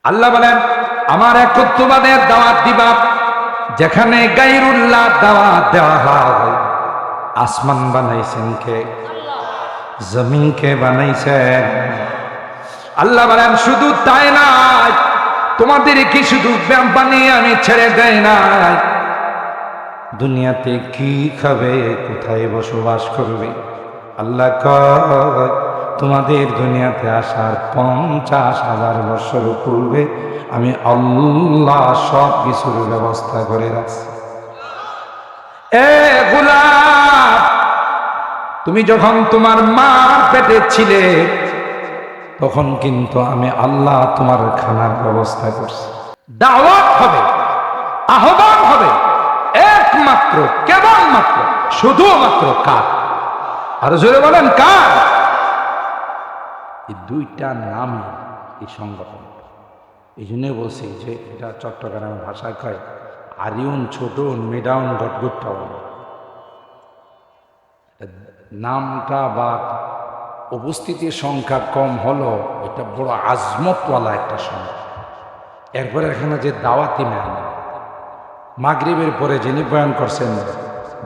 আল্লাহ বলেন আমার একত্ববাদের দাওয়াত দিবা, যেখানে গায়রুল্লাহ দাওয়াত দেওয়া হয়। আসমান বানাইছেন কে? জমিনকে বানাইছেন আল্লাহ। বলেন শুধু তাই নাই, তোমাদের কি শুধু বানিয়ে আমি ছেড়ে দেয় নাই, দুনিয়াতে কি খাবে, কোথায় বসবাস করবে। আল্লাহ কয় তোমাদের দুনিয়াতে আসার 50,000 বছর পূর্বে আমি আল্লাহ সব কিছুর ব্যবস্থা করে রাখছি। এ গোলাম, তুমি যখন তোমার মার পেটে ছিলে তখন কিন্তু আমি আল্লাহ তোমার খানার ব্যবস্থা করছি। দাওয়াত হবে, আহ্বান হবে একমাত্র, কেবলমাত্র, শুধুমাত্র কার? আর জোরে বলেন কার? এই দুইটা নাম এই সংগঠন। এই জন্য বলছি যে এটা চট্টগ্রামের ভাষায় কয় আরিউন ছোটন মেডাউন গটগুটাউন। নামটা বা উপস্থিতির সংখ্যা কম হলো, এটা বড় আজমতওয়ালা একটা সংখ্যা। এরপরে এখানে যে দাওয়াতি মেহমান মাগরিবের পরে যিনি বয়ান করছেন,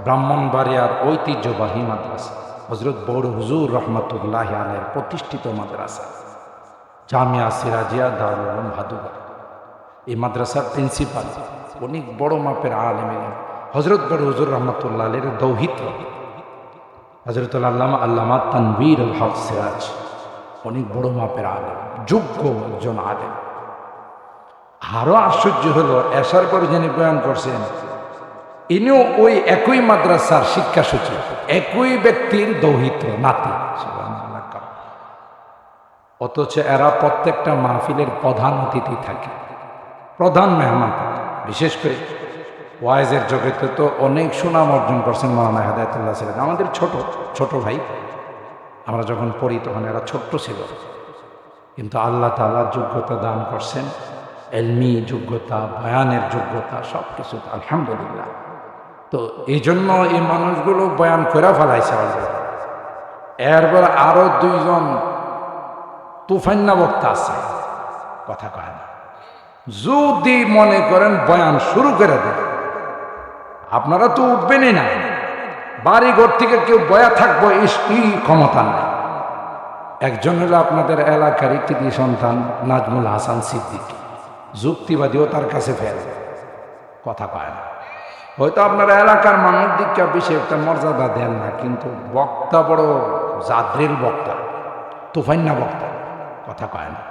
ব্রাহ্মণবাড়িয়ার ঐতিহ্যবাহী মাদ্রাসা হযরত বড় হুজুর রহমতুল্লাহ আলাইহির প্রতিষ্ঠিত মাদ্রাসা জামিয়া সিরাজিয়া দারুল উলুম ভাদুরা। এই মাদ্রাসার প্রিন্সিপাল অনেক বড় মাপের আলেম হযরত বড় হুজুর রহমতুল্লাহ আলাইহির দৌহিত্র হযরতুল আল্লামা আল্লামা তানবীর আল হক সিরাজ, অনেক বড় মাপের আলেম, যোগ্য একজন আলেম। আরো আশ্চর্য হলো এসার পরে যিনি বয়ান করছেন ইনিও ওই একই মাদ্রাসার শিক্ষা সচিব, একই ব্যক্তির দৌহিত্র নাতি। অথচ এরা প্রত্যেকটা মাহফিলের প্রধান অতিথি থাকে, প্রধান মেহমান থাকে। বিশেষ করে ওয়াইজের জগতে তো অনেক সুনাম অর্জন করছেন মাওলানা হেদায়েতুল্লাহ ছিলেন, আমাদের ছোট ভাই। আমরা যখন পড়ি তখন এরা ছোট্ট ছিল, কিন্তু আল্লাহ তাআলা যোগ্যতা দান করছেন, এলমি যোগ্যতা, বয়ানের যোগ্যতা, সব কিছু আলহামদুলিল্লাহ। তো এই জন্য এই মানুষগুলো বয়ান করে ফেলাইছে অলরেডি। এরপর আরো দুইজন তুফান্না বক্তা আছে, কথা কয় না। যদি মনে করেন বয়ান শুরু করে দেন, আপনারা তো উঠবেনই না, বাড়ি ঘর থেকে কেউ বয়া থাকবো এই ক্ষমতা নাই। একজন হলো আপনাদের এলাকার কৃতি সন্তান নাজমুল হাসান সিদ্দিক, যুক্তিবাদীও তার কাছে ফেল, কথা কয় না। হয়তো আপনার এলাকার মানুষ দিকটা বেশি একটা মর্যাদা দেন না, কিন্তু বক্তা বড় জাদ্রিল বক্তা, তুফান্না বক্তা, কথা কয় না।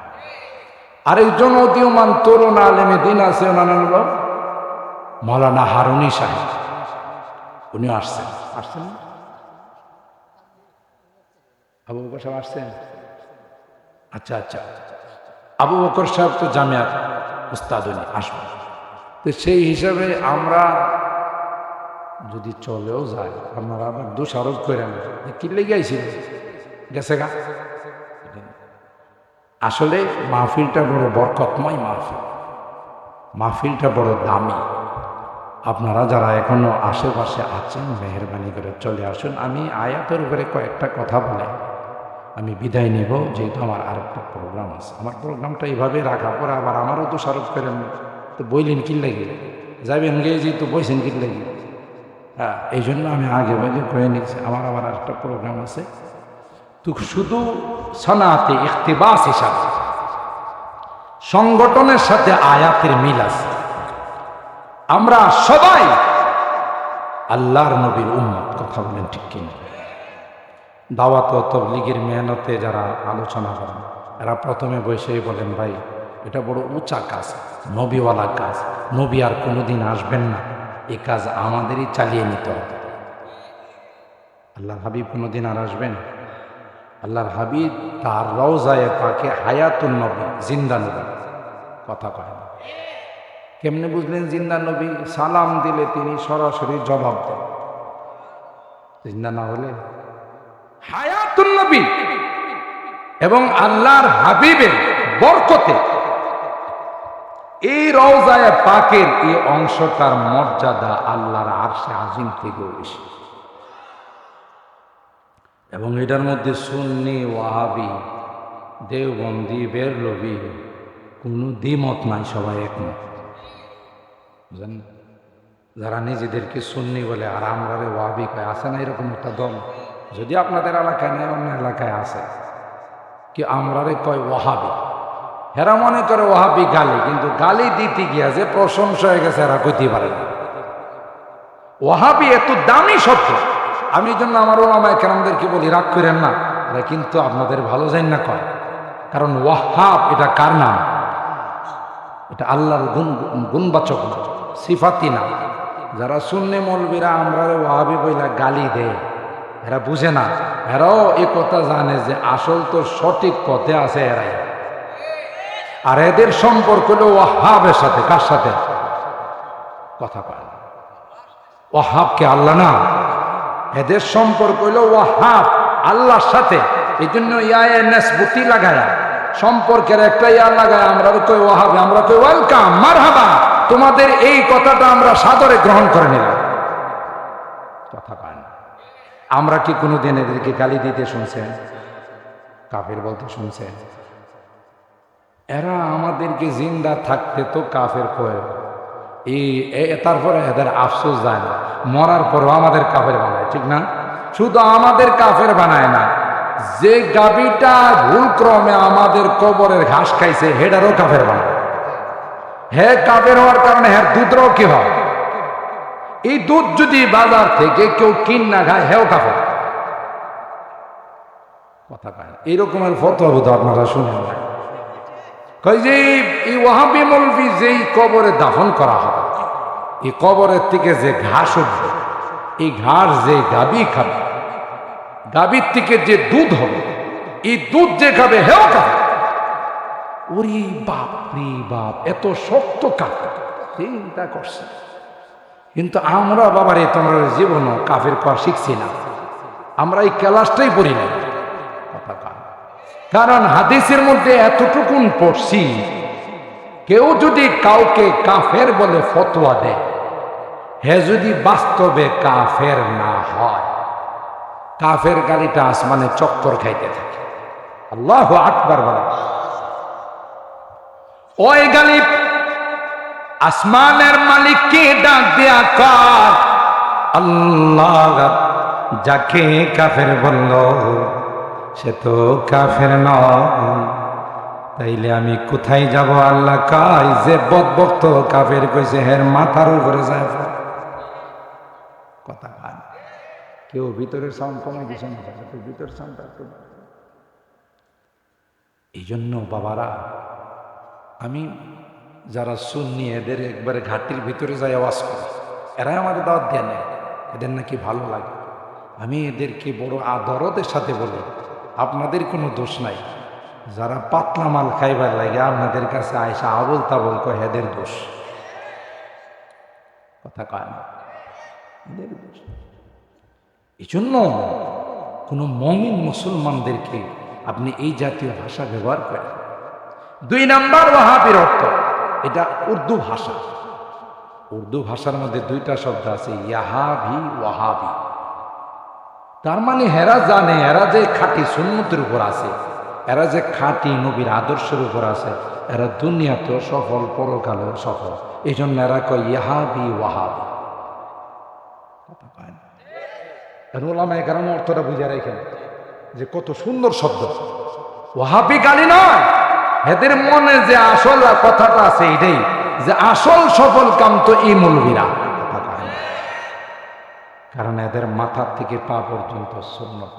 আরেকজন উদীয়মান তরুণ আলেমে দিন আছে, ওনার হলো মাওলানা হারুনি সাহেব। উনি আসছেন না? আবু বকর সাহেব আসছেন? আচ্ছা, আবু বকর সাহেব তো জামিয়ার উস্তাদ, উনি আসবেন। তো সেই হিসাবে আমরা যদি চলেও যায়, আপনারা আবার দোষারোপ করেন কি লেগে আইছিল গেছে গা। আসলে মাহফিলটা বড় বরকতময় মাহফিলটা বড় দামি। আপনারা যারা এখনো আশেপাশে আছেন মেহরবানি করে চলে আসুন। আমি আয়াতের উপরে কয়েকটা কথা বলে আমি বিদায় নেব, যেহেতু আমার আরেকটা প্রোগ্রাম আছে। আমার প্রোগ্রামটা এইভাবে রাখা পরে আবার আমারও তো স্মারক করেন, তো বইলেন কি লাগে যাবেন গিয়ে, যেহেতু বইছেন কি লাগে। হ্যাঁ, এই জন্য আমি আগে কয়ে নিচ্ছি আমার আবার আরেকটা প্রোগ্রাম আছে। তো শুধু সনাতে ইখতিবাস হিসাবে সংগঠনের সাথে আয়াতের মিল আছে। আমরা সবাই আল্লাহর নবীর উম্মত, কথা বলেন ঠিক কিনা? দাওয়াত ও তাবলীগের মেহনতে যারা আলোচনা করেন, এরা প্রথমে বসেই বলেন ভাই এটা বড় উঁচা কাজ, নবীওয়ালা কাজ, নবী আর কোনোদিন আসবেন না, এই কাজ আমাদেরই চালিয়ে নিতে হবে। আল্লাহর হাবিব কোনোদিন আর আসবেন? আল্লাহর হাবিব তার রওজায়ে পাকে হায়াতুন নবী, জিন্দা নবী, কথা কয় না। কেমনে বুঝলেন জিন্দা নবী? সালাম দিলে তিনি সরাসরি জবাব দেন, জিন্দা না হলে হায়াতুন নবী। এবং আল্লাহর হাবিবের বরকতে এই রওজায়ে পাকের এই অংশটার মর্যাদা আল্লাহর আরশে আজিম থেকেও বেশি। এবং এটার মধ্যে সুন্নি, ওয়াহাবি, দেওবন্দি, বেরলভি কোনো দ্বিমত নাই, সবাই একমত। বুঝলেন? যারা নিজেদেরকে সুন্নি বলে আর আমরা ওয়াহাবি কয়, আছে না এরকম একটা দল? যদি আপনাদের এলাকায় নেই, অন্য এলাকায় আছে কি আমরারে কয় ওয়াহাবি। হেরা মনে করে ওয়াহাবি গালি, কিন্তু গালি দিতে গিয়া যে প্রশংসা হয়ে গেছে এরা কইতে পারে না। ওয়াহাবি এত দামি শব্দ, আমি এই জন্য আমার ওলামায়ে কেরামদেরকে বলি, রাগ করেন না, এরা কিন্তু আপনাদের ভালো জান না কয়। কারণ ওয়াহাব এটা কার নাম? এটা আল্লাহর গুণবাচক নাম, সিফাতি নাম। যারা সুন্নি মৌলবীরা আমরা ওয়াহাবি বইলা গালি দেয়, এরা বুঝে না, এরাও এ কথা জানে যে আসল তো সঠিক পথে আছে এরাই। আর এদের সম্পর্ক হলো ওয়াহাবের সাথে। কার সাথে? কথা পায় না। ওয়াহাবকে আল্লাহ না, এদের সম্পর্ক হলো ওয়াহাব আল্লাহর সাথে। এই জন্য ইয়ায়ে নেসবুতি লাগায়া, সম্পর্কের একটা ইয়া লাগায় আমরা কই ওয়াহাবি, আমরা কই ওয়েলকাম, মারহাবা, তোমাদের এই কথাটা আমরা সাদরে গ্রহণ করে নিলাম। কথা পায় না। আমরা কি কোনোদিন এদেরকে গালি দিতে শুনছেন, কাফের বলতে শুনছেন? এরা আমাদেরকে জিন্দা থাকতে তো কাফের কয়, তারপরে এদের আফসোস যায় না, মরার পরও আমাদের কাফের বানায়, ঠিক না? শুধু আমাদের কাফের বানায় না, যে গাভীটা ভুলক্রমে আমাদের কবরের ঘাস খাইছে হেডারও কাফের বানায়। হে কাফের হওয়ার কারণে হ্যাঁ দুধরাও কি হয়? এই দুধ যদি বাজার থেকে কেউ কিন না খায়, হেও কাফের। কথা পায় না। এইরকমের ফতোয়া বোধ আপনারা শুনেন না। কই যে এই ওয়াহাবি মৌলভী যেই কবরে দাফন করা হবে, এই কবরের থেকে যে ঘাস উঠবে, এই ঘাস যে গাভী খাবে, গাভীর থেকে যে দুধ হবে, এই দুধ যে খাবে হেও খাবে। ওরে বাপ রে বাপ, এত শক্ত কাফের, চিন্তা করছে। কিন্তু আমরা বাবারে তোমরা জীবনও কাফের কোয়া শিখছি না, আমরা এই ক্লাসটাই পড়ি না। কারণ হাদিসের মধ্যে এতটুকুন পড়ছি, কেউ যদি কাউকে কাফের বলে ফতোয়া দেয়, হে যদি বাস্তবে কাফের না হয়, কাফের গালিটা আসমানে চক্কর খাইতে থাকে। আল্লাহু আকবার বলে। ওই গালি আসমানের মালিককে ডাক দেয়া কর, আল্লাহ যাকে কাফের বলল সে তো কাফের নয়, তাইলে আমি কোথায় যাব? আল্লাহ কয় যে বদবক্ত কাফের কইছে হের মাথার উপরে যায়। কথা পান কেউ ভিতরের সাউন্ড কমে দিছে না, ভিতরের সাউন্ডটা একটু। এই জন্য বাবারা, আমি যারা সুন্নি এদের একবারে ঘাটির ভিতরে যাই আওয়াজ করি, এরাই আমাদের দাওয়াত দেয় না, এদের নাকি ভালো লাগে। আমি এদেরকে বড় আদরদের সাথে বলি, আপনাদের কোনো দোষ নাই। যারা পাতলা মাল খাইবার লাগে আপনাদের কাছে আয়সা আবল তাবল কয়, এদের দোষ। কথা কয় না, এদের দোষ। এই জন্য কোনো মুমিন মুসলমানদেরকে আপনি এই জাতীয় ভাষা ব্যবহার করেন। 2 নাম্বার ওয়াহাবির অর্থ, এটা উর্দু ভাষা। উর্দু ভাষার মধ্যে 2টা শব্দ আছে, ইয়াহাবি, ওয়াহাবি। তার মানে হেরা জানে এরা যে খাঁটি সুন্নতের উপর আছে, এরা যে খাঁটি নবীর আদর্শের উপর আছে, এরা দুনিয়াতেও সফল, পরকালেও সফল। এই জন্য এরা কয় ইয়াহাবি, ওয়াহাবি। কথা কয় না। ওলামায়ে কেরাম অর্থটা বুঝে রাখেন যে কত সুন্দর শব্দ। ওয়াহাবি গালি নয়, এদের মনে যে আসল কথাটা আছে এটাই, যে আসল সফল কাম তো এই মৌলবীরা। কারণ এদের মাথা থেকে পা পর্যন্ত সুন্নাত।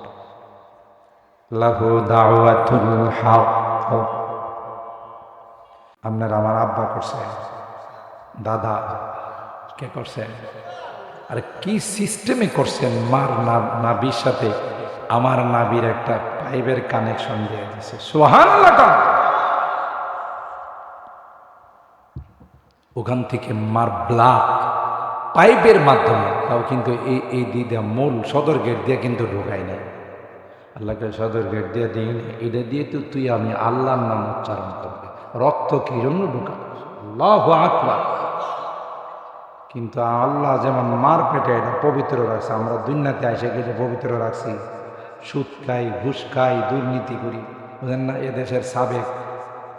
লাহু দাওয়াতুল হক। আপনার আমার আব্বা করছে, দাদা কে করছে, আর কি সিস্টেমে করছেন, মার নাবির সাথে আমার নাবির একটা পাইপের কানেকশন দিয়ে দিয়েছে। সুবহানাল্লাহ। ওখান থেকে মার ব্লাড পাইপের মাধ্যমে, তাও কিন্তু এই দিয়ে মূল সদর গেট দিয়ে কিন্তু ঢোকাই নাই। আল্লাহকে সদর গেট দিয়ে দিই, এটা দিয়ে তো তুই আমি আল্লাহর নাম উচ্চারণ করবে, রক্ত কি জন্য ঢুকা? আল্লাহু আকবার। কিন্তু আল্লাহ যেমন মার পেটে এটা পবিত্র রাখছে, আমরা দুনিয়াতে এসে গেলে পবিত্র রাখছি। সুদ খাই, ঘুষ খাই, দুর্নীতি করি, বুঝেন না? এদেশের সাবেক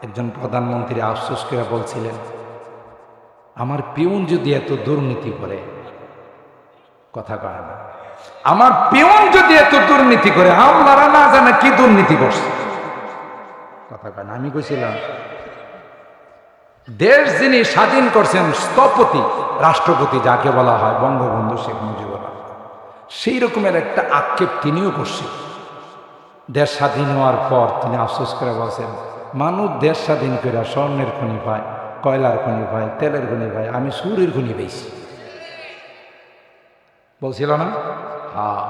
একজন প্রধানমন্ত্রী আফসোস করে বলছিলেন, আমার পিউন যদি এত দুর্নীতি করে, কথা কয় না, আমার পিউন যদি এত দুর্নীতি করে, আমলারা না জানে কি দুর্নীতি করছে, কথা কয় না। আমি কইছিলাম, দেশ যিনি স্বাধীন করছেন, স্থপতি, রাষ্ট্রপতি যাকে বলা হয়, বঙ্গবন্ধু শেখ মুজিবুর রহমান, সেই রকমের একটা আক্ষেপ তিনিও করছেন। দেশ স্বাধীন হওয়ার পর তিনি আফসোস করে বলছেন, মানুষ দেশ স্বাধীন করে স্বর্ণের খনি পায়, কয়লার খনি পায়, তেলের খনি পায়, আমি সুরের খনি পেয়েছি। বলছিল না? হ্যাঁ,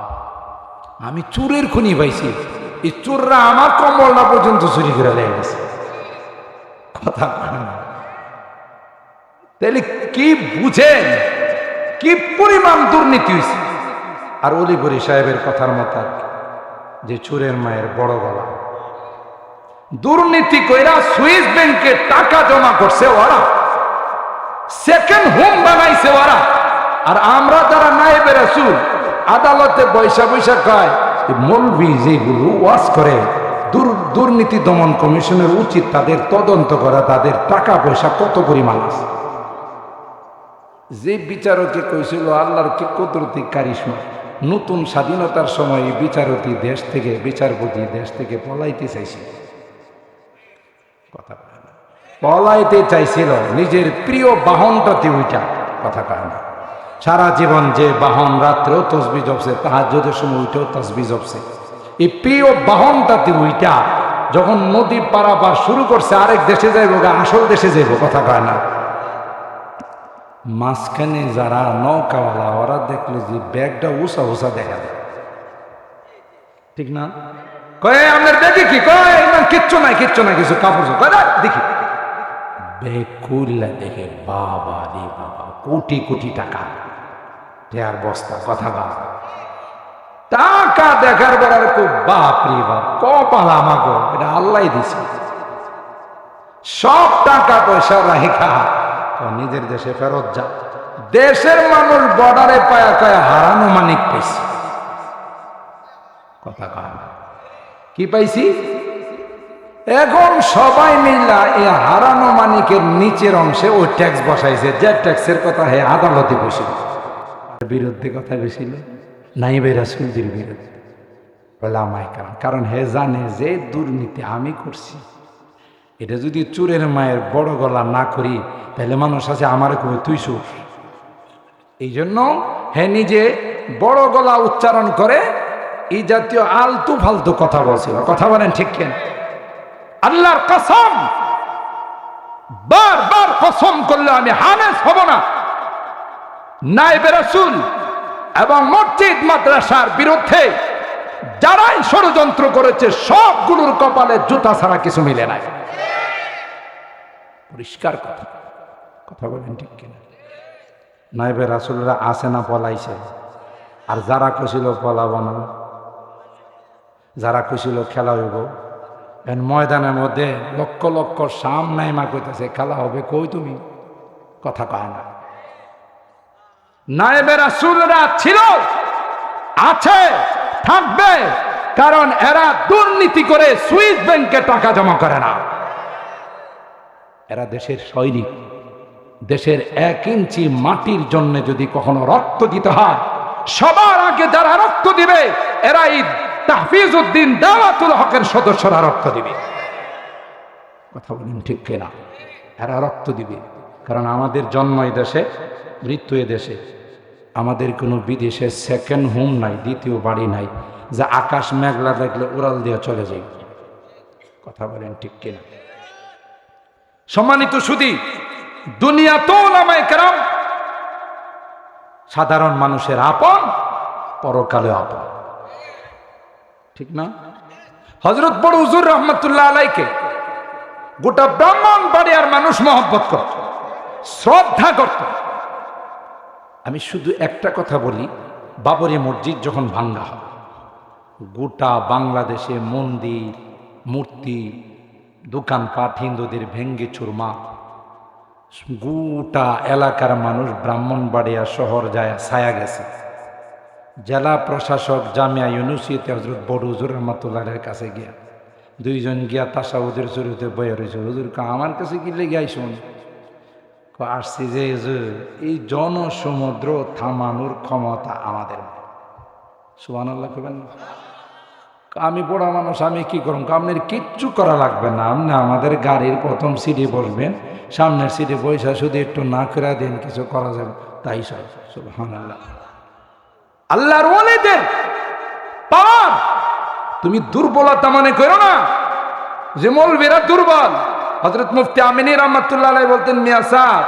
আমি চুরের খনি পাইছি, এই চোররা আমার কম্বলটা পর্যন্ত চুরি করে লেগে গেছে, কথা বলে না। তাহলে কি বুঝেন কি পরিমাণ দুর্নীতি হয়েছে? আর অলিপুরি সাহেবের কথার মতো, যে চোরের মায়ের বড় গলা, দুর্নীতি কইরা সুইস ব্যাংকে টাকা জমা করছে ওরা, সেকেন্ড হোম বানাইছে ওরা। আর আমরা যারা নায়েবে রাসূল আদালতে বৈশা বৈশা কয়, মৌলবি যেগুলো ওয়াজ করে, দুর্নীতি দমন কমিশনের উচিত তাদের তদন্ত করা, তাদের টাকা পয়সা কত পরিমাণ আছে। যে বিচারকে কইছিল আল্লাহর কি কুদরতি কারিশমা, নতুন স্বাধীনতার সময় বিচারপতি দেশ থেকে পলাইতে চাইছিল, কথা কয় না, পলাইতে চাইছিল নিজের প্রিয় বাহনটাতে উইটা, কথা কয় না। সারা জীবন যে বাহন রাত্রেও তসবি জপছে, তাহাজ্জুদের সময় উঠেও তসবি জপছে, এই প্রিয় বাহনটাতে উইটা যখন নদী পারাপার শুরু করছে, আরেক দেশে যাইব, আসল দেশে যাইব, কথা কয় না। মাঝখানে যারা নৌকাওয়ালা, ওরা দেখলো যে ব্যাগটা উঁচা উঁচা দেখা যায়, ঠিক না? কয় আপনার ব্যাগে কি? কয় কিচ্ছু নাই, কিছু কাপড় দেখি। ব্যাগ খুললে দেখে, বাবা রে বাবা, কোটি কোটি টাকা, টেয়ার বস্তা, কথা বাবা, টাকা দেখার পর আর খুব বাপ রে বাপ, কপাল আমাগো, এটা আল্লাহ দিছে। সব টাকা পয়সা রাখা নিজের দেশে ফেরত যা। দেশের মানুষ বর্ডারে পায়া কয়া হারানো মানিক পাইছি, কথা কয় না। কি পাইছি? এখন সবাই মিল্লা এই হারানো মানিকের নিচের অংশে ওই ট্যাক্স বসাইছে, যে ট্যাক্সের কথা হে আদালতে বসিল, বিরুদ্ধে কথা বেশিল নাইবে রাসূলদের বিরুদ্ধে, ওলামায়ে কেরাম। কারণ হে জানে যে দুর্নীতি আমি করছি, এটা যদি চোরের মায়ের বড় গলা না করি, তাহলে মানুষ আছে আমারে কবে তুই চোর। এই জন্য হে নিজে বড় গলা উচ্চারণ করে এই জাতীয় আলতু ফালতু কথা বলছিল, কথা বলেন ঠিক কেন? আল্লাহর কসম, বারবার কসম করলে আমি হানেস হব না। নায়েবে রাসূল এবং মসজিদ মাদ্রাসার বিরুদ্ধে যারাই ষড়যন্ত্র করেছে, সবগুলোর কপালে জুতা ছাড়া কিছু মিলে নাই, পরিষ্কার কথা, কথা বলেন ঠিক কিনা? নায়েবে রাসূলরা আসে না পলাইছে, আর যারা কইছিল পলাব না, যারা কইছিল খেলা হইব, ময়দানের মধ্যে লক্ষ লক্ষ সাম নাইমা কইতেছে খেলা হবে, কই তুমি, কথা কয় না। নায়েবে রাসূলরা ছিল, আছে, থাকবে, কারণ এরা দুর্নীতি করে সুইস ব্যাংকে টাকা জমা করে না। এরা দেশের সৈনিক। দেশের 1 ইঞ্চি মাটির জন্য যদি কখনো রক্ত দিতে হয়, সবার আগে যারা রক্ত দিবে, এরা এই তাহফিজ উদ্দিন দাওয়াতুল হকের সদস্যরা রক্ত দিবে, কথা বলেন ঠিক কিনা? এরা রক্ত দিবে, কারণ আমাদের জন্ম এই দেশে, মৃত্যু এ দেশে। আমাদের কোনো বিদেশে সেকেন্ড হোম নাই, দ্বিতীয় বাড়ি নাই, যা আকাশ মেঘলা দেখলে উড়াল দিয়ে চলে যায়, কথা বলেন ঠিক কিনা? সম্মানিত সুধী, দুনিয়াতেও উলামায়ে কেরাম সাধারণ মানুষের আপন, পরকালে আপন, ঠিক না? হযরত বড় হুজুর রহমাতুল্লাহ আলাইকে গোটা ব্রাহ্মণবাড়িয়ার মানুষ মহব্বত করত, শ্রদ্ধা করত। আমি শুধু একটা কথা বলি, বাবরি মসজিদ যখন ভাঙ্গা হয়, গোটা বাংলাদেশে মন্দির, মূর্তি, দোকানপাট হিন্দুদের ভেঙ্গে চুরমা, গোটা এলাকার মানুষ ব্রাহ্মণবাড়িয়া শহর যায় ছায়া গেছে। জেলা প্রশাসক জামিয়া ইউনিভার্সিটি হযরত বড় হুজুর রহমাতুল্লাহের কাছে গিয়া দুইজন গিয়া তাসাউদের চরিত্রে বয়ে রয়েছে। হুজুর আমার কাছে কি লেগে আইসুন? আসছি যে এই জনসমুদ্র থামানোর ক্ষমতা আমাদের। সুবহানাল্লাহ কইবেন না? আমি বড় মানুষ, আমি কি করুন? আপনার কিচ্ছু করা লাগবে না। আপনি আমাদের গাড়ির প্রথম সিটে বসবেন, সামনের সিটে বৈশা শুধু একটু না করে দেন, কিছু করা যাবে তাই সব। সুবহানাল্লাহ। আল্লাহর ওয়ালিদের পাওয়ার তুমি দুর্বলতা মনে করো না যে মৌলভীরা দুর্বল। হযরত মুফতি আমিনী রাহমাতুল্লাহ আলাইহি বলতেন, মিয়া সাহেব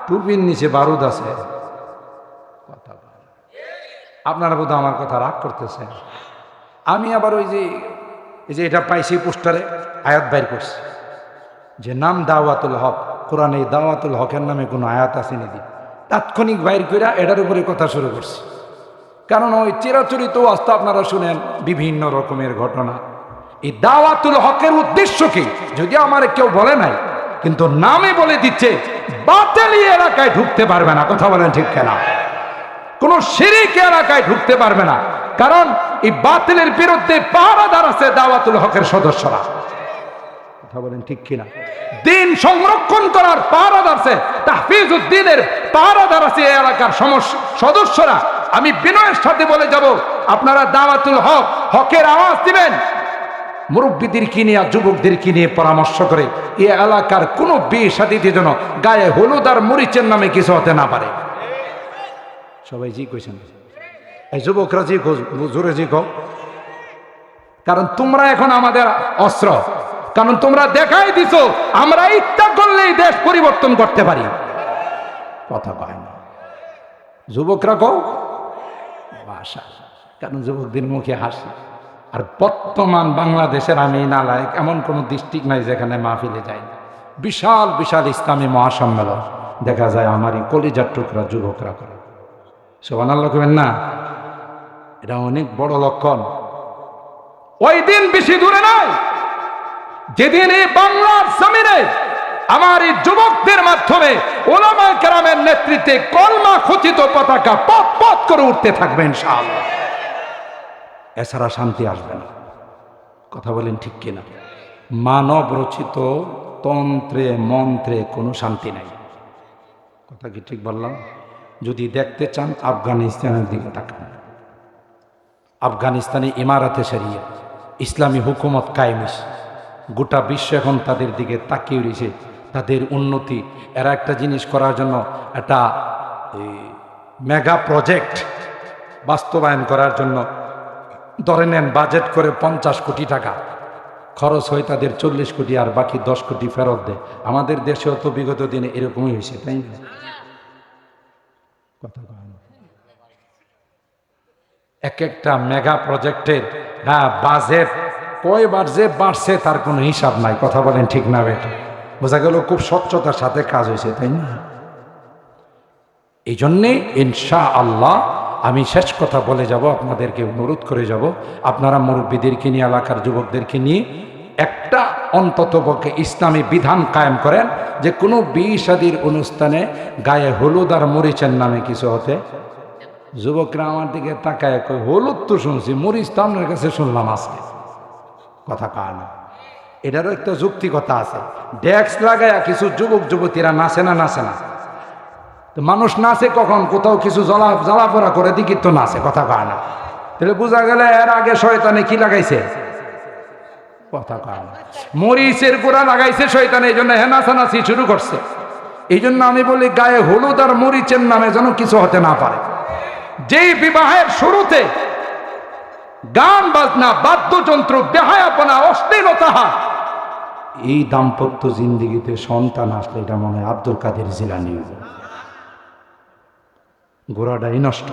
টুপির নিচে বারুদ আছে। কথা আপনারা বোধহয় আমার কথা রাগ করতেছেন। আমি আবার ওই যে এটা পাইছি পোস্টারে আয়াত বাইর করছি যে নাম দাওয়াতুল হক, কোরআনে দাওয়াতুল হকের নামে কোনো আয়াত আছে নাকি? তাৎক্ষণিক বাইর করে এটার উপরে কথা শুরু করছি। কারণ ওই চিরাচরিত অবস্থা আপনারা শুনেন বিভিন্ন রকমের ঘটনা। এই দাওয়াতুল হকের উদ্দেশ্য কি যদি আমার কেউ বলে নাই, কিন্তু নামে বলে দিচ্ছে বাতিল এলাকায় ঢুকতে পারবে না। কথা বলেন ঠিক কিনা? কোন শিরক এলাকায় ঢুকতে পারবে না, কারণ এই বাতিলের বিরুদ্ধে পাহারাদার আছে দাওয়াতুল হকের সদস্যরা। কথা বলেন ঠিক কিনা? দিন সংরক্ষণ করার পাহারাদার আছে, তাহফিজউদ্দিনের পাহারাদার আছে এই এলাকার সদস্যরা। আমি বিনয়ের সাথে বলে যাব, আপনারা দাওয়াতুল হক, হকের আওয়াজ দিবেন। মুরব্বীদেরকে নিয়ে, যুবকদেরকে নিয়ে পরামর্শ করে এই এলাকার কোনো বিয়ে শাদীতে যেন গায়ে হলুদ আর মরিচের নামে কিছু হতে না পারে। সবাই জি কইছেন? এই যুবকরা জি জোরে জি কও। কারণ তোমরা এখন আমাদের অস্ত্র, কারণ তোমরা দেখাই দিছো আমরা ইচ্ছা করলেই দেশ পরিবর্তন করতে পারি। কথা কয় না যুবকরা কও ভাষা, কারণ যুবকদের মুখে হাসি। আর বর্তমান বাংলাদেশের আমি নালায়ক এমন কোনো ডিস্ট্রিক্ট নাই যেখানে মাহফিলে যায় না। বিশাল বিশাল ইসলামী মহাসম্মেলন দেখা যায় আমারই কলিজার টুকরা যুবকরা করে। সুবহানাল্লাহ কইবেন না? এটা অনেক বড় লক্ষণ। ওই দিন বেশি দূরে নয় যেদিন এই বাংলার জমিনে আমার এই যুবকদের মাধ্যমে উলামায়ে কেরামের নেতৃত্বে কলমা খচিত পতাকা পথ পথ করে উঠতে থাকবে ইনশাআল্লাহ। এছাড়া শান্তি আসবে না। কথা বলেন ঠিক কিনা? মানব রচিত তন্ত্রে মন্ত্রে কোনো শান্তি নাই। কথা কি ঠিক বললাম? যদি দেখতে চান আফগানিস্তানের দিকে তাকান। আফগানিস্তানে ইমারাতে শরিয়া ইসলামী হুকুমত কায়েমিস, গোটা বিশ্ব এখন তাদের দিকে তাকিয়ে রয়েছে, তাদের উন্নতি। এরা একটা জিনিস করার জন্য একটা মেগা প্রজেক্ট বাস্তবায়ন করার জন্য ধরে নেন বাজেট করে 50 কোটি টাকা খরচ হয়, তাদের 40 কোটি আর বাকি 10 কোটি ফেরত দেয়। আমাদের দেশেও তো বিগত দিনে এরকমই হয়েছে, তাই না? কথা এক একটা মেগা প্রজেক্টের বাজেট কয়বার যে বাড়ছে তার কোনো হিসাব নাই। কথা বলেন ঠিক না বেটা? বোঝা গেল খুব স্বচ্ছতার সাথে কাজ হয়েছে, তাই না? এই জন্যে ইনশাআল্লাহ আমি শেষ কথা বলে যাব, আপনাদেরকে অনুরোধ করে যাব, আপনারা মুরব্বীদেরকে নিয়ে, এলাকার যুবকদেরকে নিয়ে একটা অন্ততপক্ষে ইসলামী বিধান কায়েম করেন যে কোনো বিয়ে শাদীর অনুষ্ঠানে গায়ে হলুদ আর মরিচের নামে কিছু হতে। যুবকরা আমার দিকে তাকায় কয়, হলুদ তো শুনছি, মরিচ তো আপনার কাছে শুনলাম আজকে। কথা কার না? এটারও একটা যুক্তিকতা আছে। ডেস্ক লাগায়া কিছু যুবক যুবতীরা নাচে না, নাচে না তো মানুষ নাচে কখন? কোথাও কিছু জ্বালাপোড়া করে দিকে তো নাচে। কথা কার না? তাহলে বোঝা গেলে এর আগে শয়তানে কি লাগাইছে? কথা কার না? মরিচের গোড়া লাগাইছে শয়তানে, এই জন্য নাচানাচি শুরু করছে। এই জন্য আমি বলি গায়ে হলুদ আর মরিচের নামে যেন কিছু হতে না পারে। যেই বিবাহের শুরুতে গান বাজনা, বাদ্যযন্ত্র, বেহায়াপনা, অশ্লীলতা, এই দাম্পত্য জিন্দিগিতে সন্তান আসলে এটা মনে হয় আব্দুল কাদের জিলানী গোড়াটাই নষ্ট।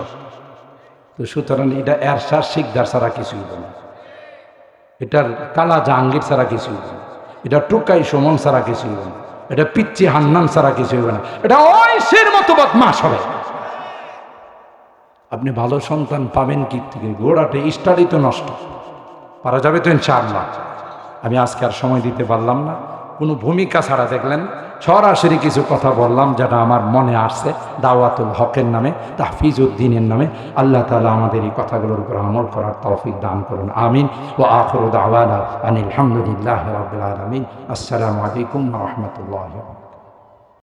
তো সুতরাং এটা এরশাদ শিকদার ছাড়া কিছুই না, এটার কালা জাহাঙ্গীর ছাড়া কিছুই না, এটা টুকাই সুমন ছাড়া কিছুই না, এটা পিচ্চি হান্নান ছাড়া কিছুই না, এটা ঐশের মতো বদমাশ হবে। আপনি ভালো সন্তান পাবেন কি থেকে? গোড়াটা স্টাডি তো নষ্ট। পারা যাবে তো ইনশাআল্লাহ। আমি আজকে আর সময় দিতে পারলাম না। কোনো ভূমিকা ছাড়া দেখলেন সরাসরি কিছু কথা বললাম যেটা আমার মনে আসছে দাওয়াতুল হকের নামে, তাহফিজউদ্দিনের নামে। আল্লাহ তাআলা আমাদের এই কথাগুলোর উপর আমল করার তৌফিক দান করুন, আমিন। ওয়া আখিরু দাওয়ানা আনিল হামদুলিল্লাহি রাব্বিল আলামিন। আসসালামু আলাইকুম ওয়া রাহমাতুল্লাহি।